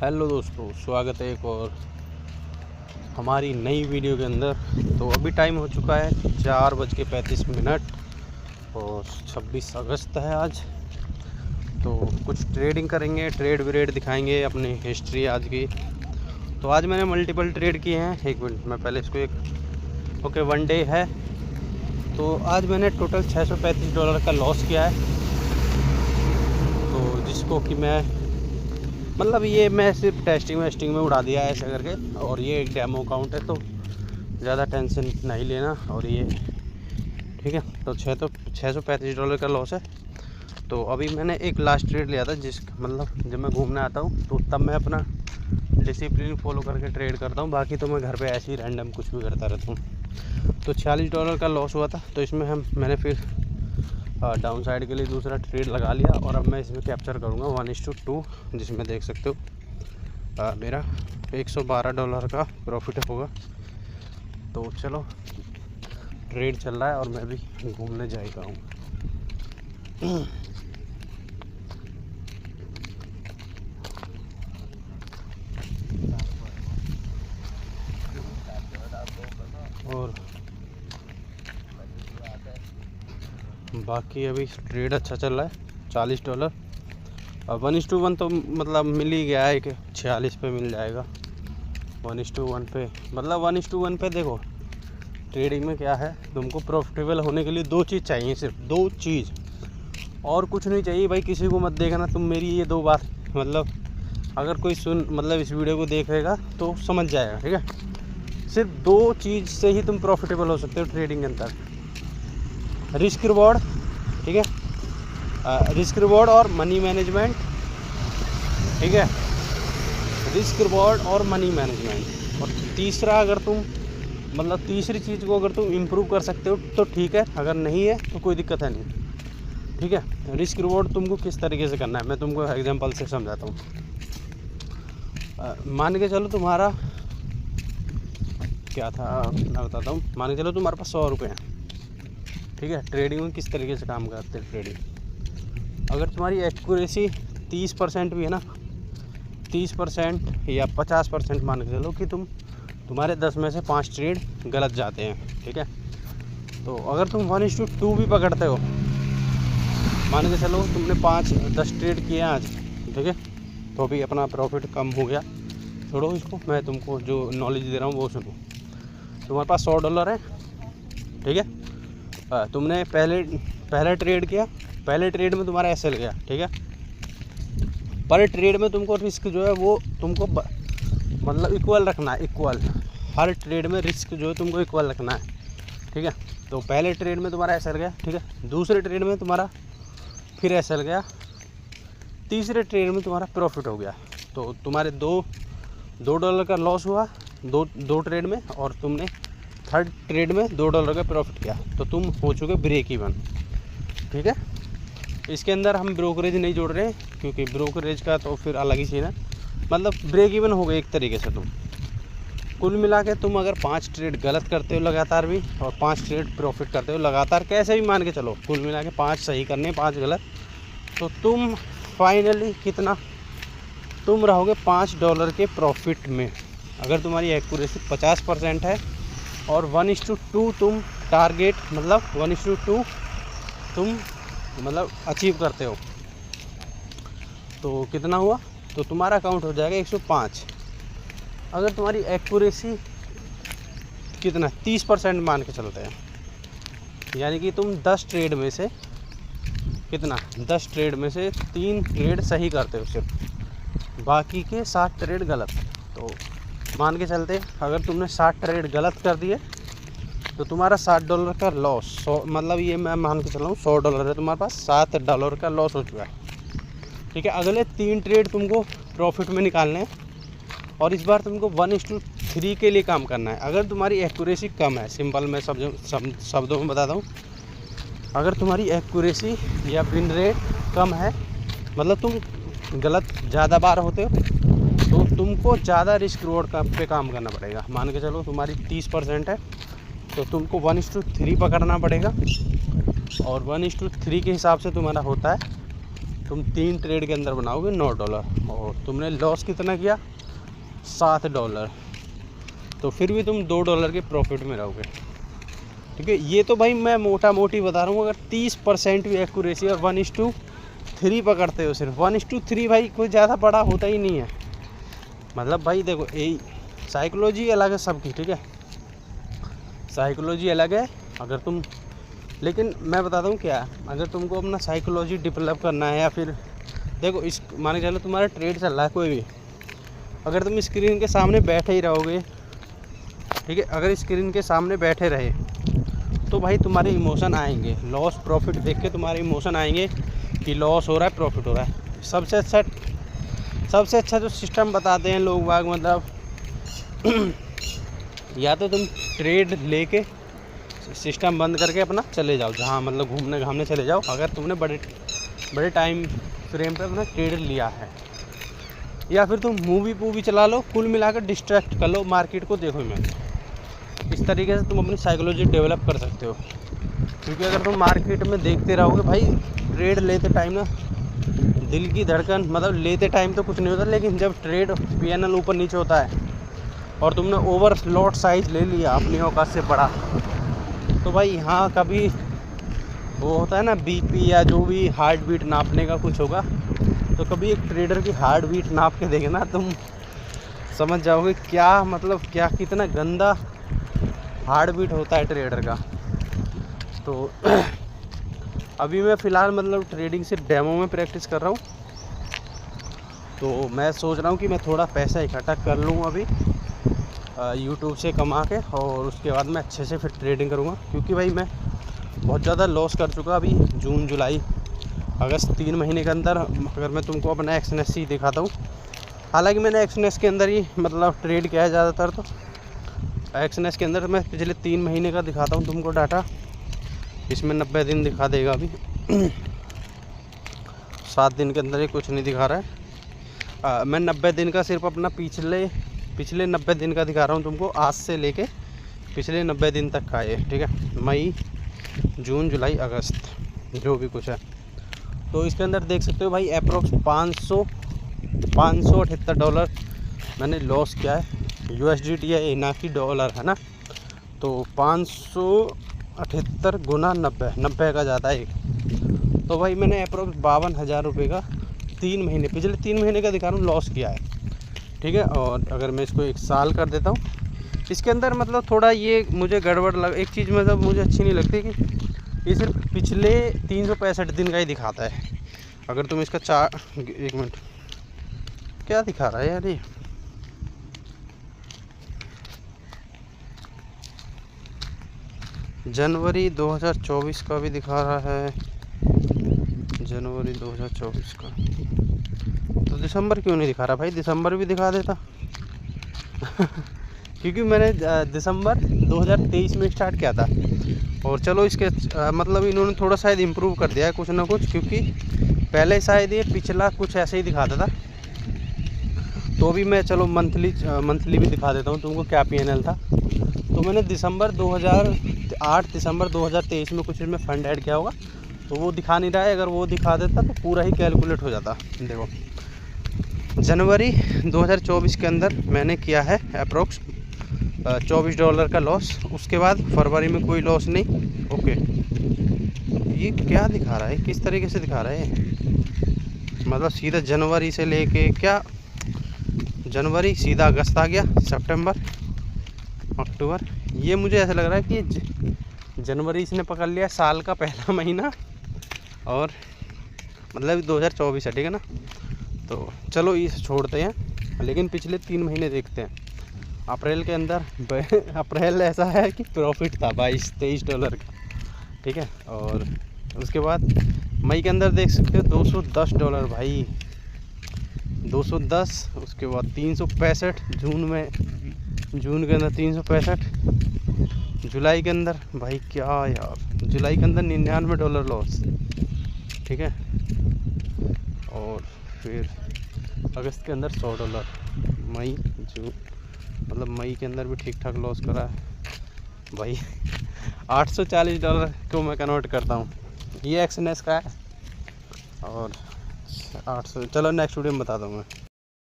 Hello दोस्तों, स्वागत है एक और हमारी नई वीडियो के अंदर। तो अभी टाइम हो चुका है 4:35 और 26 अगस्त है आज। तो कुछ ट्रेडिंग करेंगे, ट्रेड व्रेड दिखाएंगे, अपनी हिस्ट्री आज की। तो आज मैंने मल्टीपल ट्रेड किए हैं। एक मिनट मैं पहले इसको ओके, वन डे है। तो आज मैंने टोटल $635 का लॉस किया है। तो जिसको कि ये मैं सिर्फ टेस्टिंग में उड़ा दिया है ऐसे करके। और ये एक डेमो अकाउंट है तो ज़्यादा टेंशन नहीं लेना। और ये ठीक है। तो $635 का लॉस है। तो अभी मैंने एक लास्ट ट्रेड लिया था, जब मैं घूमने आता हूँ तो तब मैं अपना डिसिप्लिन फॉलो करके ट्रेड करता हूँ। बाकी तो मैं घर पे ऐसे ही रैंडम कुछ भी करता रहता हूँ। तो $46 का लॉस हुआ था। तो इसमें मैंने फिर डाउन साइड के लिए दूसरा ट्रेड लगा लिया। और अब मैं इसमें कैप्चर करूँगा 1:2, जिसमें देख सकते हो मेरा $112 का प्रॉफिट होगा। तो चलो, ट्रेड चल रहा है और मैं भी घूमने जाएगा हूँ। और बाकी अभी ट्रेड अच्छा चल रहा है, $40। अब 1:1 तो मिल ही गया है कि 46 पे मिल जाएगा। 1:1 पे 1:1 पे देखो, ट्रेडिंग में क्या है, तुमको प्रॉफिटेबल होने के लिए दो चीज़ चाहिए, सिर्फ दो चीज़, और कुछ नहीं चाहिए भाई। किसी को मत देखना तुम, मेरी ये दो बात अगर कोई इस वीडियो को देखेगा तो समझ जाएगा। ठीक है, सिर्फ दो चीज़ से ही तुम प्रॉफिटेबल हो सकते हो ट्रेडिंग के अंदर। रिस्क रिवॉर्ड, ठीक है, रिस्क रिवॉर्ड और मनी मैनेजमेंट। ठीक है, रिस्क रिवॉर्ड और मनी मैनेजमेंट। और तीसरा, अगर तुम तीसरी चीज़ को अगर तुम इम्प्रूव कर सकते हो तो ठीक है, अगर नहीं है तो कोई दिक्कत है नहीं। ठीक है, रिस्क रिवॉर्ड तुमको किस तरीके से करना है मैं तुमको एग्जांपल से समझाता हूँ। मान के चलो तुम्हारा क्या था, मैं बताता हूँ। मान के चलो तुम्हारे पास $100 हैं। ठीक है, ट्रेडिंग में किस तरीके से काम करते हैं ट्रेडिंग। अगर तुम्हारी एक्यूरेसी 30% भी है ना, 30% या 50% मान के चलो कि तुम्हारे 10 में से 5 ट्रेड गलत जाते हैं। ठीक है, तो अगर तुम 1:2 भी पकड़ते हो, मान के चलो तुमने 5-10 ट्रेड किए आज, ठीक है, तो भी अपना प्रॉफिट कम हो गया। छोड़ो इसको, मैं तुमको जो नॉलेज दे रहा हूँ वो सुनो। तुम्हारे पास $100 है। ठीक है, तुमने पहले ट्रेड किया, पहले ट्रेड में तुम्हारा एसएल गया। ठीक है, पर ट्रेड में तुमको रिस्क जो है वो तुमको इक्वल रखना है, इक्वल। हर ट्रेड में रिस्क जो है तुमको इक्वल रखना है। ठीक है, तो पहले ट्रेड में तुम्हारा एसएल गया। ठीक है, दूसरे ट्रेड में तुम्हारा फिर एसएल गया, तीसरे ट्रेड में तुम्हारा प्रॉफिट हो गया। तो तुम्हारे $2 का लॉस हुआ दो ट्रेड में, और तुमने थर्ड ट्रेड में $2 का प्रॉफिट किया। तो तुम हो चुके ब्रेक इवन। ठीक है, इसके अंदर हम ब्रोकरेज नहीं जोड़ रहे, क्योंकि ब्रोकरेज का तो फिर अलग ही सीन है। ब्रेक इवन हो गए एक तरीके से तुम। कुल मिला के तुम अगर 5 ट्रेड गलत करते हो लगातार भी, और 5 ट्रेड प्रॉफिट करते हो लगातार, कैसे भी मान के चलो, कुल मिला के 5 सही करने, 5 गलत, तो तुम फाइनली कितना, तुम रहोगे $5 के प्रॉफिट में। अगर तुम्हारी एक्यूरेसी 50% है और 1:2 तुम टारगेट 1:2 तुम अचीव करते हो, तो कितना हुआ, तो तुम्हारा अकाउंट हो जाएगा 105। अगर तुम्हारी एक्यूरेसी कितना 30% मान के चलते हैं, यानी कि तुम 10 ट्रेड में से 3 ट्रेड सही करते हो सिर्फ, बाकी के 7 ट्रेड गलत। तो मान के चलते अगर तुमने 7 ट्रेड गलत कर दिए तो तुम्हारा $60 का लॉस, ये मैं मान के चल रहा हूँ $100 है, तुम्हारे पास $7 का लॉस हो चुका है। ठीक है, अगले 3 ट्रेड तुमको प्रॉफिट में निकालने हैं, और इस बार तुमको 1:3 के लिए काम करना है। अगर तुम्हारी एक्यूरेसी कम है, सिंपल मैं शब्दों में बताता हूँ, अगर तुम्हारी एक्यूरेसी या विन रेट कम है, तुम गलत ज़्यादा बार होते हो, तो तुमको ज़्यादा रिस्क रिवॉर्ड पे काम करना पड़ेगा। मान के चलो तुम्हारी 30% है, तो तुमको 1:3 पकड़ना पड़ेगा, और 1:3 के हिसाब से तुम्हारा होता है तुम 3 ट्रेड के अंदर बनाओगे $9 और तुमने लॉस कितना किया $7, तो फिर भी तुम $2 के प्रॉफिट में रहोगे। ठीक है, ये तो भाई मैं मोटा मोटी बता रहा हूँ। अगर 30% भी एक्यूरेसी और 1:3 पकड़ते हो, सिर्फ 1:3 भाई कोई ज़्यादा बड़ा होता ही नहीं है। मतलब भाई देखो, यही साइकोलॉजी अलग है सबकी। ठीक है, साइकोलॉजी अलग है। अगर तुम, लेकिन मैं बताता हूँ क्या, अगर तुमको अपना साइकोलॉजी डेवलप करना है, या फिर देखो इस मान के चलो तुम्हारा ट्रेड चल रहा है कोई भी, अगर तुम स्क्रीन के सामने बैठे ही रहोगे, ठीक है, अगर स्क्रीन के सामने बैठे रहे तो भाई तुम्हारे इमोशन आएंगे, लॉस प्रॉफिट देख के तुम्हारे इमोशन आएंगे कि लॉस हो रहा है प्रॉफिट हो रहा है। सबसे अच्छा जो सिस्टम बताते हैं लोग बाग, मतलब या तो तुम ट्रेड लेके सिस्टम बंद करके अपना चले जाओ, जहाँ मतलब घूमने घामने चले जाओ, अगर तुमने बड़े टाइम फ्रेम पे अपना ट्रेड लिया है। या फिर तुम मूवी चला लो, कुल मिलाकर डिस्ट्रैक्ट कर लो, मार्केट को देखो मैं। इस तरीके से तुम अपनी साइकोलॉजी डेवलप कर सकते हो। क्योंकि अगर तुम मार्केट में देखते रहोगे भाई, ट्रेड लेते टाइम ना दिल की धड़कन, मतलब लेते टाइम तो कुछ नहीं होता, लेकिन जब ट्रेड PNL ऊपर नीचे होता है और तुमने ओवर लॉट साइज ले लिया अपनी औकात से बड़ा, तो भाई यहाँ कभी वो होता है ना BP या जो भी हार्ट बीट नापने का कुछ होगा, तो कभी एक ट्रेडर की हार्ट बीट नाप के देखना, तुम समझ जाओगे क्या मतलब क्या कितना गंदा हार्ट बीट होता है ट्रेडर का। तो अभी मैं फ़िलहाल मतलब ट्रेडिंग से डेमो में प्रैक्टिस कर रहा हूँ, तो मैं सोच रहा हूँ कि मैं थोड़ा पैसा इकट्ठा कर लूँ अभी यूट्यूब से कमा के, और उसके बाद मैं अच्छे से फिर ट्रेडिंग करूँगा। क्योंकि भाई मैं बहुत ज़्यादा लॉस कर चुका अभी जून जुलाई अगस्त 3 महीने के अंदर। अगर मैं तुमको अपना XNSC दिखाता हूँ, हालांकि मैंने XNS के अंदर ही मतलब ट्रेड किया है ज़्यादातर, तो XNS के अंदर मैं पिछले 3 महीने का दिखाता हूँ तुमको डाटा। इसमें 90 दिन दिखा देगा, अभी 7 दिन के अंदर ये कुछ नहीं दिखा रहा है। मैं 90 दिन का सिर्फ अपना पिछले 90 दिन का दिखा रहा हूँ तुमको, आज से लेके पिछले 90 दिन तक का ये। ठीक है, मई जून जुलाई अगस्त जो भी कुछ है, तो इसके अंदर देख सकते हो भाई अप्रोक्स $578 मैंने लॉस किया है। USDT है ना कि डॉलर है ना, तो 578 गुना 90 का ज़्यादा है। तो भाई मैंने अप्रोक्स 52,000 रुपये का पिछले 3 महीने का दिखा रहा हूँ लॉस किया है। ठीक है, और अगर मैं इसको 1 साल कर देता हूँ, इसके अंदर मतलब थोड़ा ये मुझे गड़बड़ एक चीज़ मतलब मुझे अच्छी नहीं लगती कि ये सिर्फ पिछले 365 दिन का ही दिखाता है। अगर तुम इसका 1 मिनट क्या दिखा रहा है यार, ये जनवरी 2024 का भी दिखा रहा है, जनवरी 2024 का, तो दिसंबर क्यों नहीं दिखा रहा भाई? दिसंबर भी दिखा देता क्योंकि मैंने दिसंबर 2023 में स्टार्ट किया था, और चलो इसके मतलब इन्होंने थोड़ा शायद इम्प्रूव कर दिया है कुछ ना कुछ, क्योंकि पहले शायद ये पिछला कुछ ऐसे ही दिखाता था। तो अभी मैं चलो मंथली भी दिखा देता हूँ तुमको क्या PNL था। तो मैंने दिसंबर 2023 में कुछ इसमें फंड ऐड किया होगा, तो वो दिखा नहीं रहा है। अगर वो दिखा देता तो पूरा ही कैलकुलेट हो जाता। देखो जनवरी 2024 के अंदर मैंने किया है अप्रोक्स $24 का लॉस। उसके बाद फरवरी में कोई लॉस नहीं। ओके, ये क्या दिखा रहा है, किस तरीके से दिखा रहा है? मतलब सीधा जनवरी से लेके क्या जनवरी सीधा अगस्त आ गया, सितंबर अक्टूबर। ये मुझे ऐसा लग रहा है कि जनवरी इसने पकड़ लिया साल का पहला महीना, और मतलब 2024 है, ठीक है ना। तो चलो इसे छोड़ते हैं, लेकिन पिछले 3 महीने देखते हैं। अप्रैल के अंदर अप्रैल ऐसा है कि प्रॉफिट था $22-23 का, ठीक है। और उसके बाद मई के अंदर देख सकते हो $210 भाई, 210। उसके बाद 365 जून के अंदर 365। जुलाई के अंदर भाई क्या यार, जुलाई के अंदर $99 लॉस, ठीक है। और फिर अगस्त के अंदर $100, मई जून मतलब मई के अंदर भी ठीक ठाक लॉस करा है भाई। $840 को मैं कन्वर्ट करता हूँ, ये XNS का है। और 800 चलो नेक्स्ट वीडियो में बता दूँ मैं।